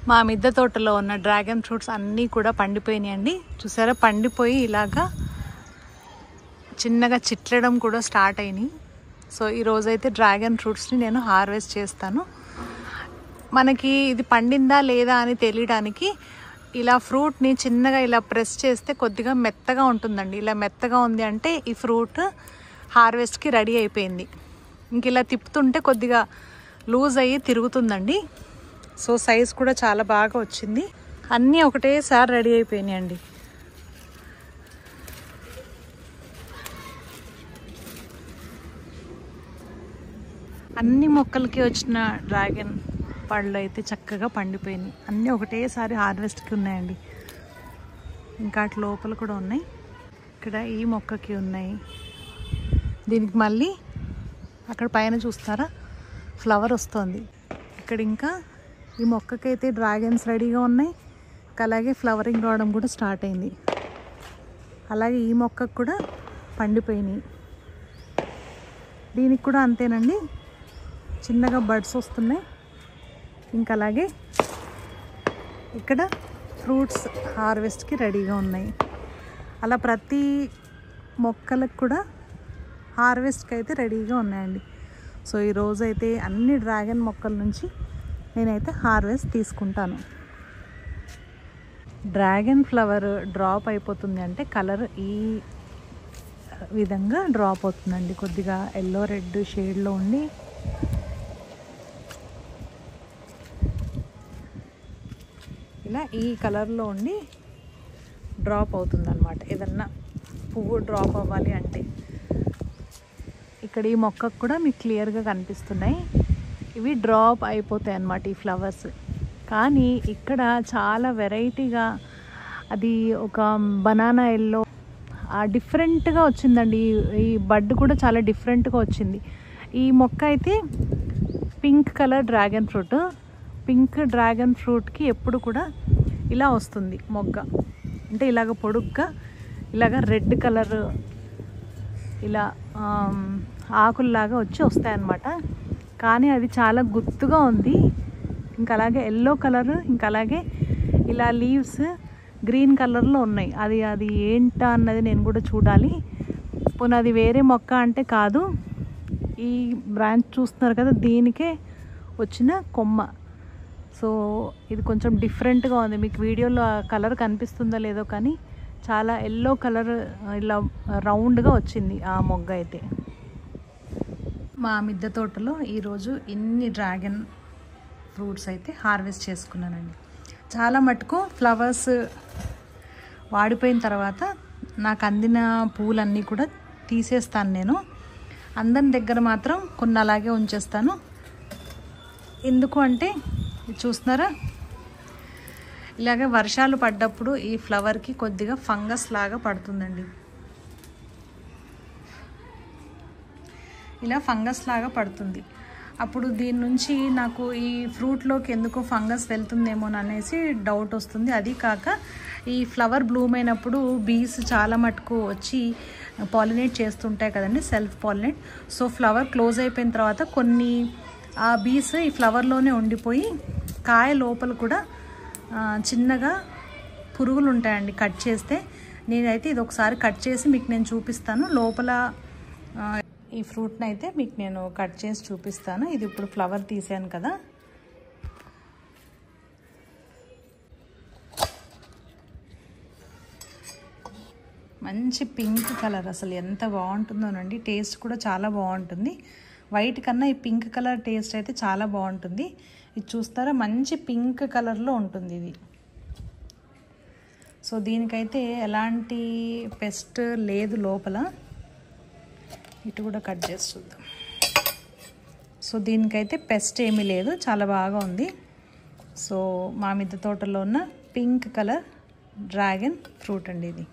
మా మిద్దె తోటలో ఉన్న డ్రాగన్ ఫ్రూట్స్ అన్నీ కూడా పండిపోయినాయండి. చూసారా, పండిపోయి ఇలాగా చిన్నగా చిట్లడం కూడా స్టార్ట్ అయినాయి. సో ఈరోజైతే డ్రాగన్ ఫ్రూట్స్ని నేను హార్వెస్ట్ చేస్తాను. మనకి ఇది పండిందా లేదా అని తెలియడానికి ఇలా ఫ్రూట్ని చిన్నగా ఇలా ప్రెస్ చేస్తే కొద్దిగా మెత్తగా ఉంటుందండి. ఇలా మెత్తగా ఉంది అంటే ఈ ఫ్రూట్ హార్వెస్ట్కి రెడీ అయిపోయింది. ఇంక ఇలా తిప్పుతుంటే కొద్దిగా లూజ్ అయ్యి తిరుగుతుందండి. సో సైజ్ కూడా చాలా బాగా వచ్చింది. అన్నీ ఒకటేసారి రెడీ అయిపోయినాయండి. అన్ని మొక్కలకి వచ్చిన డ్రాగన్ పళ్ళు అయితే చక్కగా పండిపోయినాయి. అన్నీ ఒకటేసారి హార్వెస్ట్కి ఉన్నాయండి. ఇంకా అటు లోపల కూడా ఉన్నాయి. ఇక్కడ ఈ మొక్కకి ఉన్నాయి. దీనికి మళ్ళీ అక్కడ పైన చూస్తారా ఫ్లవర్ వస్తుంది. ఇక్కడ ఇంకా ఈ మొక్కకైతే డ్రాగన్స్ రెడీగా ఉన్నాయి. అలాగే ఫ్లవరింగ్ రావడం కూడా స్టార్ట్ అయింది. అలాగే ఈ మొక్కకు కూడా పండిపోయినాయి. దీనికి కూడా అంతేనండి, చిన్నగా బడ్స్ వస్తున్నాయి. ఇంకా అలాగే ఇక్కడ ఫ్రూట్స్ హార్వెస్ట్కి రెడీగా ఉన్నాయి. అలా ప్రతి మొక్కలకు కూడా హార్వెస్ట్కి అయితే రెడీగా ఉన్నాయండి. సో ఈరోజు అయితే అన్ని డ్రాగన్ మొక్కల నుంచి నేనైతే హార్వెస్ట్ తీసుకుంటాను. డ్రాగన్ ఫ్లవర్ డ్రాప్ అయిపోతుంది అంటే కలర్ ఈ విధంగా డ్రాప్ అవుతుందండి. కొద్దిగా ఎల్లో రెడ్ షేడ్లో ఉండి ఇలా ఈ కలర్లో ఉండి డ్రాప్ అవుతుందన్నమాట. ఏదన్నా పువ్వు డ్రాప్ అవ్వాలి అంటే ఇక్కడ ఈ మొక్కకు కూడా మీకు క్లియర్గా కనిపిస్తున్నాయి. ఇవి డ్రాప్ అయిపోతాయి అన్నమాట ఈ ఫ్లవర్స్. కానీ ఇక్కడ చాలా వెరైటీగా అది ఒక బనానా ఎల్లో డిఫరెంట్గా వచ్చిందండి. ఈ బడ్ కూడా చాలా డిఫరెంట్గా వచ్చింది. ఈ మొక్క అయితే pink colour dragon fruit. Pink dragon ఫ్రూట్కి ఎప్పుడు కూడా ఇలా వస్తుంది మొగ్గ. అంటే ఇలాగ పొడుగ్గా ఇలాగ రెడ్ కలర్ ఇలా ఆకుల్లాగా వస్తాయన్నమాట. కానీ అది చాలా గుత్తుగా ఉంది. ఇంకా అలాగే ఎల్లో కలర్, ఇంకా అలాగే ఇలా లీవ్స్ గ్రీన్ కలర్లో ఉన్నాయి. అది ఏంటా అన్నది నేను కూడా చూడాలి. పోనీ అది వేరే మొక్క అంటే కాదు. ఈ బ్రాంచ్ చూస్తున్నారు కదా, దీనికే వచ్చిన కొమ్మ. సో ఇది కొంచెం డిఫరెంట్గా ఉంది. మీకు వీడియోలో కలర్ కనిపిస్తుందో లేదో కానీ చాలా ఎల్లో కలర్ ఇలా రౌండ్గా వచ్చింది ఆ మొగ్గ అయితే. మా మిద్దె తోటలో ఈరోజు ఇన్ని డ్రాగన్ ఫ్రూట్స్ అయితే హార్వెస్ట్ చేసుకున్నానండి. చాలా మటుకు ఫ్లవర్స్ వాడిపోయిన తర్వాత నాకు అందిన పూలన్నీ కూడా తీసేస్తాను నేను. అందని దగ్గర మాత్రం కొన్ని అలాగే ఉంచేస్తాను. ఎందుకు అంటే చూస్తున్నారా, ఇలాగే వర్షాలు పడ్డప్పుడు ఈ ఫ్లవర్కి కొద్దిగా ఫంగస్ లాగా పడుతుందండి. ఇలా ఫంగస్ లాగా పడుతుంది. అప్పుడు దీని నుంచి నాకు ఈ ఫ్రూట్లోకి ఎందుకో ఫంగస్ వెళ్తుందేమో అనేసి డౌట్ వస్తుంది. అది కాక ఈ ఫ్లవర్ బ్లూమ్ అయినప్పుడు బీస్ చాలా మటుకు వచ్చి పాలినేట్ చేస్తుంటాయి కదండి, self pollinate. So flower close అయిపోయిన తర్వాత కొన్ని ఆ బీస్ ఈ ఫ్లవర్లోనే ఉండిపోయి కాయ లోపల కూడా చిన్నగా పురుగులు ఉంటాయండి కట్ చేస్తే. నేనైతే ఇది ఒకసారి కట్ చేసి మీకు నేను చూపిస్తాను. లోపల ఈ ఫ్రూట్ని అయితే మీకు నేను కట్ చేసి చూపిస్తాను. ఇది ఇప్పుడు ఫ్లవర్ తీసాను కదా, మంచి పింక్ కలర్. అసలు ఎంత బాగుంటుందోనండి, టేస్ట్ కూడా చాలా బాగుంటుంది. వైట్ కన్నా ఈ పింక్ కలర్ టేస్ట్ అయితే చాలా బాగుంటుంది. ఇది చూస్తారా, మంచి పింక్ కలర్లో ఉంటుంది ఇది. సో దీనికైతే ఎలాంటి పెస్ట్ లేదు లోపల. ఇటు కూడా కట్ చేసి చూద్దాం. సో దీనికైతే పెస్ట్ ఏమీ లేదు, చాలా బాగా ఉంది. సో మా మిద్దె తోటలో ఉన్న పింక్ కలర్ డ్రాగన్ ఫ్రూట్ అండి ఇది.